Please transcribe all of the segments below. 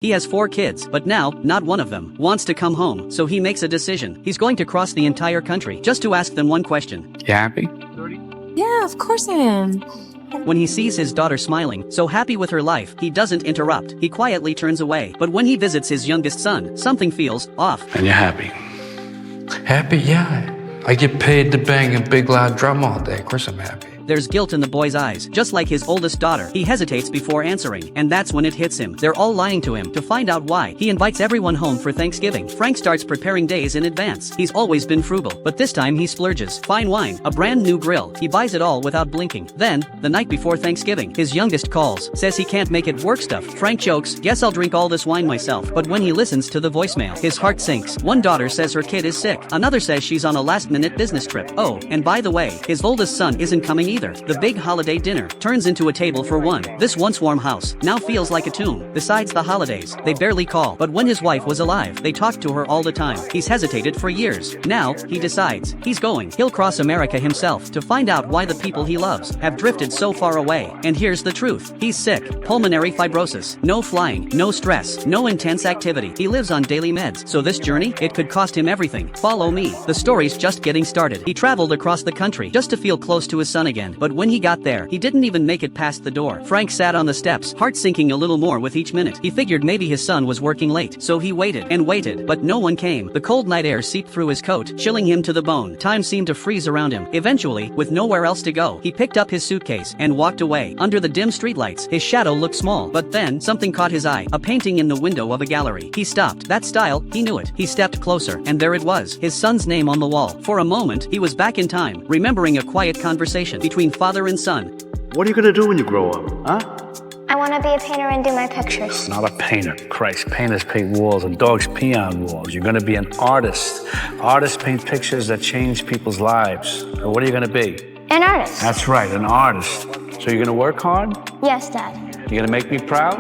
He has 4 kids, but now, not one of them wants to come home, so he makes a decision. He's going to cross the entire country just to ask them one question. You happy? Yeah, of course I am. When he sees his daughter smiling, so happy with her life, he doesn't interrupt. He quietly turns away. But when he visits his youngest son, something feels off. And you're happy? Happy? Yeah. I get paid to bang a big loud drum all day. Of course I'm happy. There's guilt in the boy's eyes, just like his oldest daughter. He hesitates before answering, and that's when it hits him. They're all lying to him. To find out why, he invites everyone home for Thanksgiving. Frank starts preparing days in advance. He's always been frugal, but this time he splurges. Fine wine, a brand new grill. He buys it all without blinking. Then, the night before Thanksgiving, his youngest calls, says he can't make it work stuff. Frank jokes, guess I'll drink all this wine myself. But when he listens to the voicemail, his heart sinks. One daughter says her kid is sick. Another says she's on a last-minute business trip. Oh, and by the way, his oldest son isn't coming either. The big holiday dinner turns into a table for one. This once warm house now feels like a tomb. Besides the holidays, they barely call. But when his wife was alive, they talked to her all the time. He's hesitated for years. Now, he decides. He's going. He'll cross America himself to find out why the people he loves have drifted so far away. And here's the truth. He's sick. Pulmonary fibrosis. No flying, no stress, no intense activity. He lives on daily meds. So this journey, it could cost him everything. Follow me. The story's just getting started. He traveled across the country just to feel close to his son again. But when he got there, he didn't even make it past the door. Frank sat on the steps, heart sinking a little more with each minute. He figured maybe his son was working late, so he waited and waited, but no one came. The cold night air seeped through his coat, chilling him to the bone. Time seemed to freeze around him. Eventually, with nowhere else to go, he picked up his suitcase and walked away. Under the dim streetlights, his shadow looked small, but then something caught his eye, a painting in the window of a gallery. He stopped. That style, he knew it. He stepped closer, and there it was, his son's name on the wall. For a moment, he was back in time, remembering a quiet conversation between father and son. What are you gonna do when you grow up, huh? I want to be a painter and do my pictures. Not a painter. Christ, painters paint walls and dogs pee on walls. You're gonna be an artist. Artists paint pictures that change people's lives. What are you gonna be? An artist. That's right, an artist. So you're gonna work hard? Yes, Dad. You're gonna make me proud?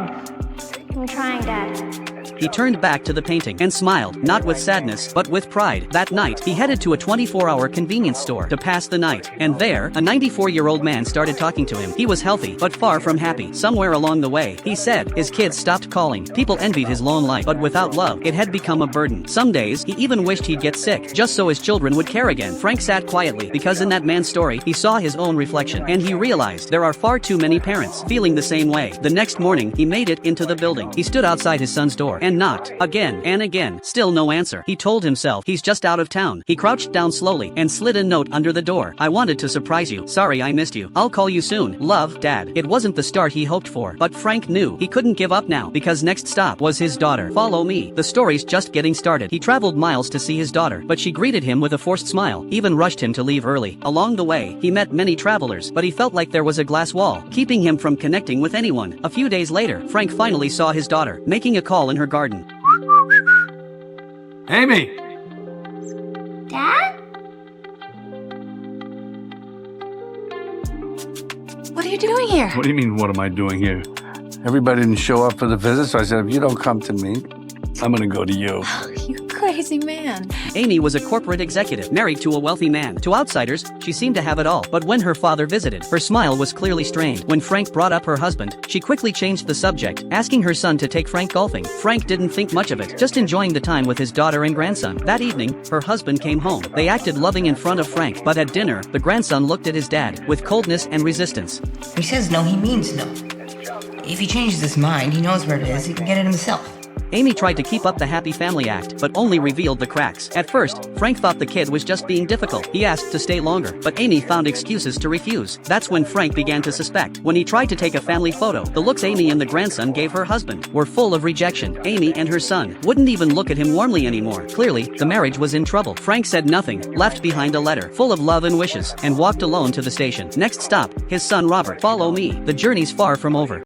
I'm trying, Dad. He turned back to the painting and smiled, not with sadness, but with pride. That night, he headed to a 24-hour convenience store to pass the night. And there, a 94-year-old man started talking to him. He was healthy, but far from happy. Somewhere along the way, he said, his kids stopped calling. People envied his lone life, but without love, it had become a burden. Some days, he even wished he'd get sick, just so his children would care again. Frank sat quietly, because in that man's story, he saw his own reflection, and he realized there are far too many parents feeling the same way. The next morning, he made it into the building. He stood outside his son's door and knocked again and again. Still no answer. He told himself he's just out of town. He crouched down slowly and slid a note under the door. I wanted to surprise you. Sorry I missed you. I'll call you soon. Love, Dad. It wasn't the start he hoped for, but Frank knew he couldn't give up now because next stop was his daughter. Follow me. The story's just getting started. He traveled miles to see his daughter, but she greeted him with a forced smile, even rushed him to leave early. Along the way, he met many travelers, but he felt like there was a glass wall, keeping him from connecting with anyone. A few days later, Frank finally saw his daughter, making a call in her garden. Amy! Dad? What are you doing here? What do you mean, what am I doing here? Everybody didn't show up for the visit, so I said, if you don't come to me, I'm gonna go to you. You crazy man. Amy was a corporate executive, married to a wealthy man. To outsiders, she seemed to have it all. But when her father visited, her smile was clearly strained. When Frank brought up her husband, she quickly changed the subject, asking her son to take Frank golfing. Frank didn't think much of it, just enjoying the time with his daughter and grandson. That evening, her husband came home. They acted loving in front of Frank, but at dinner, the grandson looked at his dad with coldness and resistance. He says no, he means no. If he changes his mind, he knows where it is, he can get it himself. Amy tried to keep up the happy family act, but only revealed the cracks. At first, Frank thought the kid was just being difficult. He asked to stay longer, but Amy found excuses to refuse. That's when Frank began to suspect. When he tried to take a family photo, the looks Amy and the grandson gave her husband were full of rejection. Amy and her son wouldn't even look at him warmly anymore. Clearly, the marriage was in trouble. Frank said nothing, left behind a letter full of love and wishes, and walked alone to the station. Next stop, his son Robert. Follow me. The journey's far from over.